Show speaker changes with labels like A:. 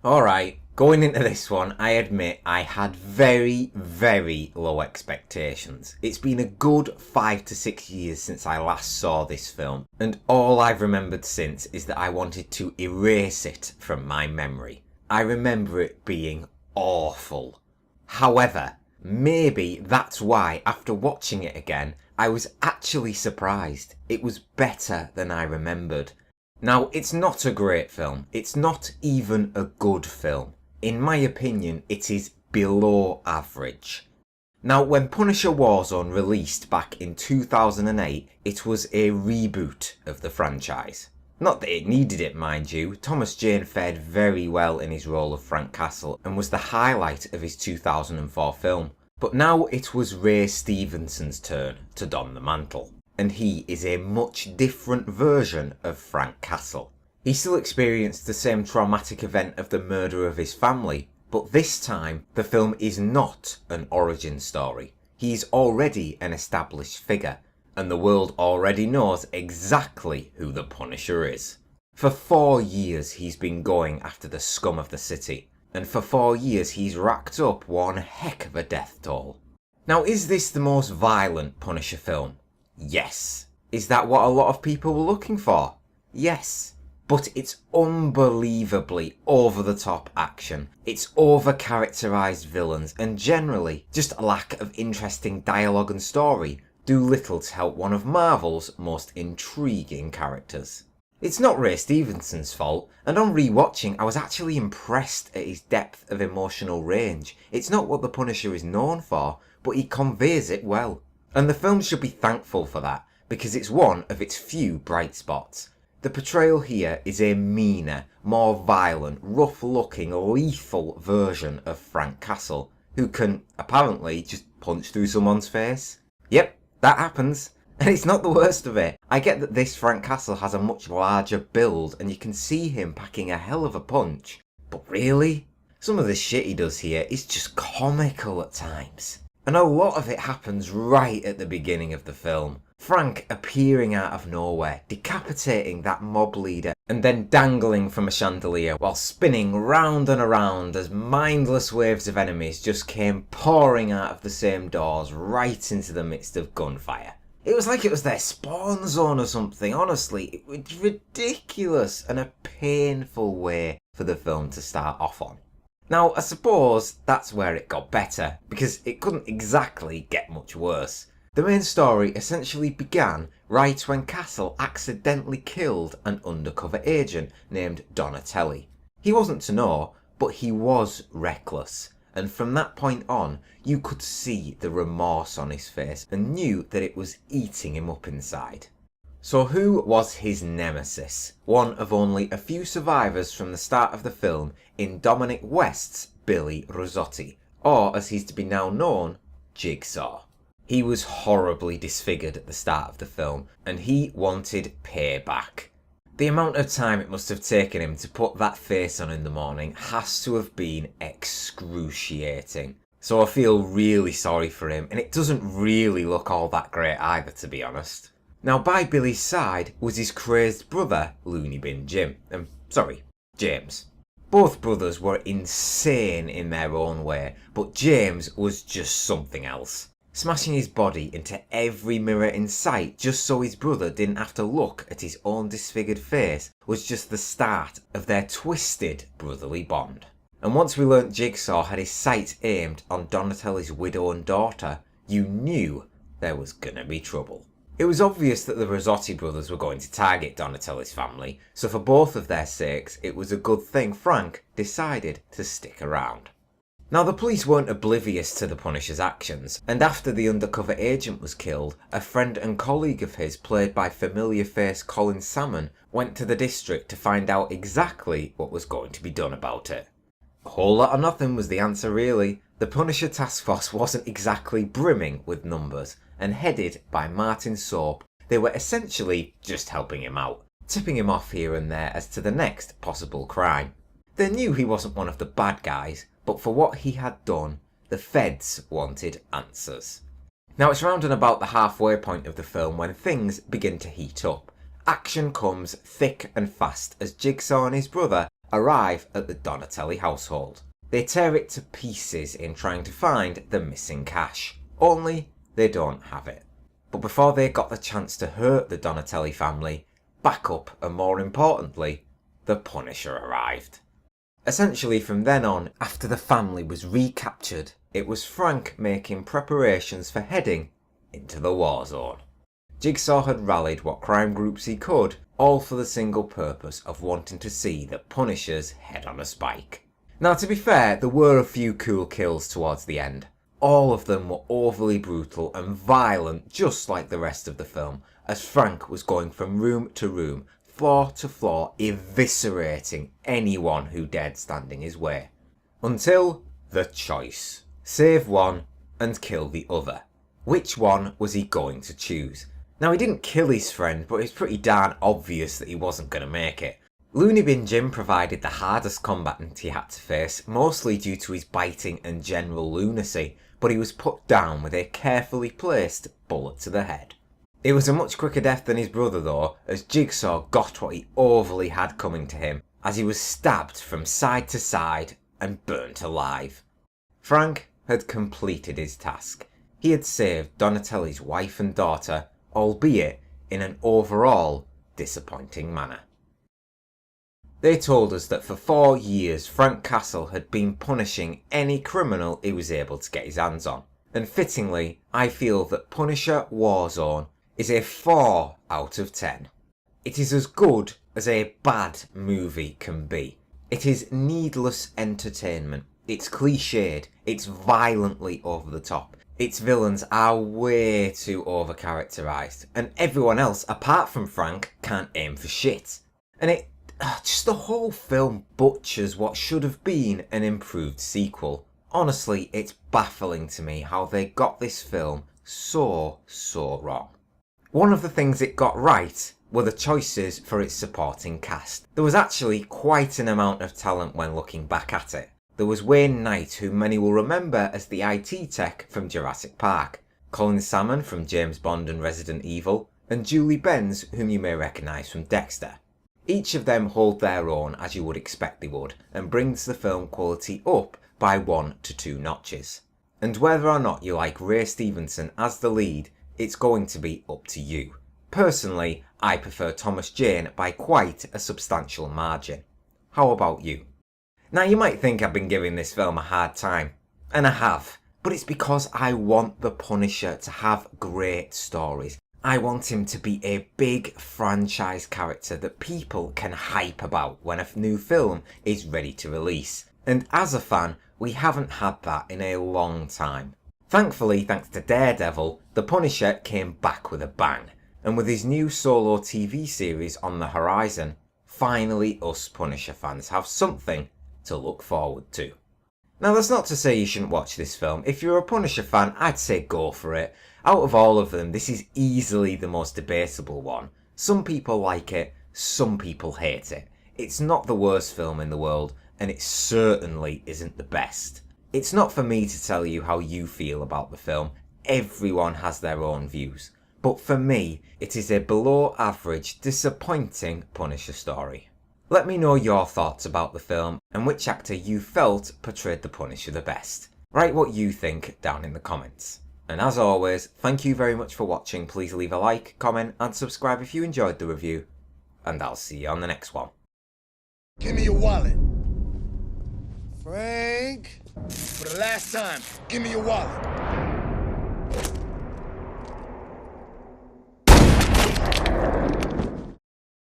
A: Alright, going into this one, I admit I had very, very low expectations. It's been a good 5 to 6 years since I last saw this film, and all I've remembered since is that I wanted to erase it from my memory. I remember it being awful. However, maybe that's why after watching it again, I was actually surprised. It was better than I remembered. Now, it's not a great film. It's not even a good film. In my opinion, it is below average. Now, when Punisher Warzone released back in 2008, it was a reboot of the franchise. Not that it needed it, mind you. Thomas Jane fared very well in his role of Frank Castle and was the highlight of his 2004 film. But now it was Ray Stevenson's turn to don the mantle. And he is a much different version of Frank Castle. He still experienced the same traumatic event of the murder of his family, but this time the film is not an origin story. He's already an established figure, and the world already knows exactly who the Punisher is. For 4 years he's been going after the scum of the city, and for 4 years he's racked up one heck of a death toll. Now, is this the most violent Punisher film? Yes. Is that what a lot of people were looking for? Yes. But it's unbelievably over-the-top action. It's over-characterised villains and generally just a lack of interesting dialogue and story do little to help one of Marvel's most intriguing characters. It's not Ray Stevenson's fault, and on rewatching I was actually impressed at his depth of emotional range. It's not what the Punisher is known for, but he conveys it well. And the film should be thankful for that, because it's one of its few bright spots. The portrayal here is a meaner, more violent, rough-looking, lethal version of Frank Castle, who can, apparently, just punch through someone's face. Yep, that happens. And it's not the worst of it. I get that this Frank Castle has a much larger build, and you can see him packing a hell of a punch. But really? Some of the shit he does here is just comical at times. And a lot of it happens right at the beginning of the film. Frank appearing out of nowhere, decapitating that mob leader, and then dangling from a chandelier while spinning round and around as mindless waves of enemies just came pouring out of the same doors right into the midst of gunfire. It was like it was their spawn zone or something, honestly. It was ridiculous and a painful way for the film to start off on. Now, I suppose that's where it got better, because it couldn't exactly get much worse. The main story essentially began right when Castle accidentally killed an undercover agent named Donatelli. He wasn't to know, but he was reckless, and from that point on, you could see the remorse on his face and knew that it was eating him up inside. So who was his nemesis? One of only a few survivors from the start of the film in Dominic West's Billy Rossotti, or as he's to be now known, Jigsaw. He was horribly disfigured at the start of the film, and he wanted payback. The amount of time it must have taken him to put that face on in the morning has to have been excruciating. So I feel really sorry for him, and it doesn't really look all that great either, to be honest. Now, by Billy's side was his crazed brother, Looney Bin James. Both brothers were insane in their own way, but James was just something else. Smashing his body into every mirror in sight just so his brother didn't have to look at his own disfigured face was just the start of their twisted brotherly bond. And once we learnt Jigsaw had his sights aimed on Donatelli's widow and daughter, you knew there was gonna be trouble. It was obvious that the Rossotti brothers were going to target Donatelli's family, so for both of their sakes, it was a good thing Frank decided to stick around. Now, the police weren't oblivious to the Punisher's actions, and after the undercover agent was killed, a friend and colleague of his, played by familiar face Colin Salmon, went to the district to find out exactly what was going to be done about it. A whole lot of nothing was the answer, really. The Punisher task force wasn't exactly brimming with numbers, and headed by Martin Soap, they were essentially just helping him out, tipping him off here and there as to the next possible crime. They knew he wasn't one of the bad guys, but for what he had done, the feds wanted answers. Now, it's round and about the halfway point of the film when things begin to heat up. Action comes thick and fast as Jigsaw and his brother arrive at the Donatelli household. They tear it to pieces in trying to find the missing cash, only they don't have it. But before they got the chance to hurt the Donatelli family, backup and more importantly, the Punisher arrived. Essentially from then on, after the family was recaptured, it was Frank making preparations for heading into the Warzone. Jigsaw had rallied what crime groups he could, all for the single purpose of wanting to see the Punisher's head on a spike. Now to be fair, there were a few cool kills towards the end. All of them were overly brutal and violent, just like the rest of the film, as Frank was going from room to room, floor to floor, eviscerating anyone who dared stand in his way. Until the choice. Save one and kill the other. Which one was he going to choose? Now he didn't kill his friend, but it's pretty darn obvious that he wasn't going to make it. Looney Bin Jim provided the hardest combatant he had to face, mostly due to his biting and general lunacy, but he was put down with a carefully placed bullet to the head. It was a much quicker death than his brother though, as Jigsaw got what he overly had coming to him, as he was stabbed from side to side and burnt alive. Frank had completed his task. He had saved Donatelli's wife and daughter, albeit in an overall disappointing manner. They told us that for 4 years Frank Castle had been punishing any criminal he was able to get his hands on. And fittingly, I feel that Punisher Warzone is a 4 out of 10. It is as good as a bad movie can be. It is needless entertainment. It's cliched. It's violently over the top. Its villains are way too over-characterised. And everyone else, apart from Frank, can't aim for shit. And just the whole film butchers what should have been an improved sequel. Honestly, it's baffling to me how they got this film so wrong. One of the things it got right were the choices for its supporting cast. There was actually quite an amount of talent when looking back at it. There was Wayne Knight, who many will remember as the IT tech from Jurassic Park, Colin Salmon from James Bond and Resident Evil, and Julie Benz, whom you may recognise from Dexter. Each of them hold their own as you would expect they would, and brings the film quality up by 1 to 2 notches. And whether or not you like Ray Stevenson as the lead, it's going to be up to you. Personally, I prefer Thomas Jane by quite a substantial margin. How about you? Now you might think I've been giving this film a hard time, and I have, but it's because I want the Punisher to have great stories. I want him to be a big franchise character that people can hype about when a new film is ready to release. And as a fan, we haven't had that in a long time. Thankfully, thanks to Daredevil, the Punisher came back with a bang. And with his new solo TV series on the horizon, finally us Punisher fans have something to look forward to. Now that's not to say you shouldn't watch this film. If you're a Punisher fan, I'd say go for it. Out of all of them, this is easily the most debatable one. Some people like it, some people hate it. It's not the worst film in the world, and it certainly isn't the best. It's not for me to tell you how you feel about the film. Everyone has their own views. But for me, it is a below average, disappointing Punisher story. Let me know your thoughts about the film and which actor you felt portrayed the Punisher the best. Write what you think down in the comments. And as always, thank you very much for watching. Please leave a like, comment and subscribe if you enjoyed the review. And I'll see you on the next one.
B: Give me your wallet. Frank, for the last time, give me your wallet.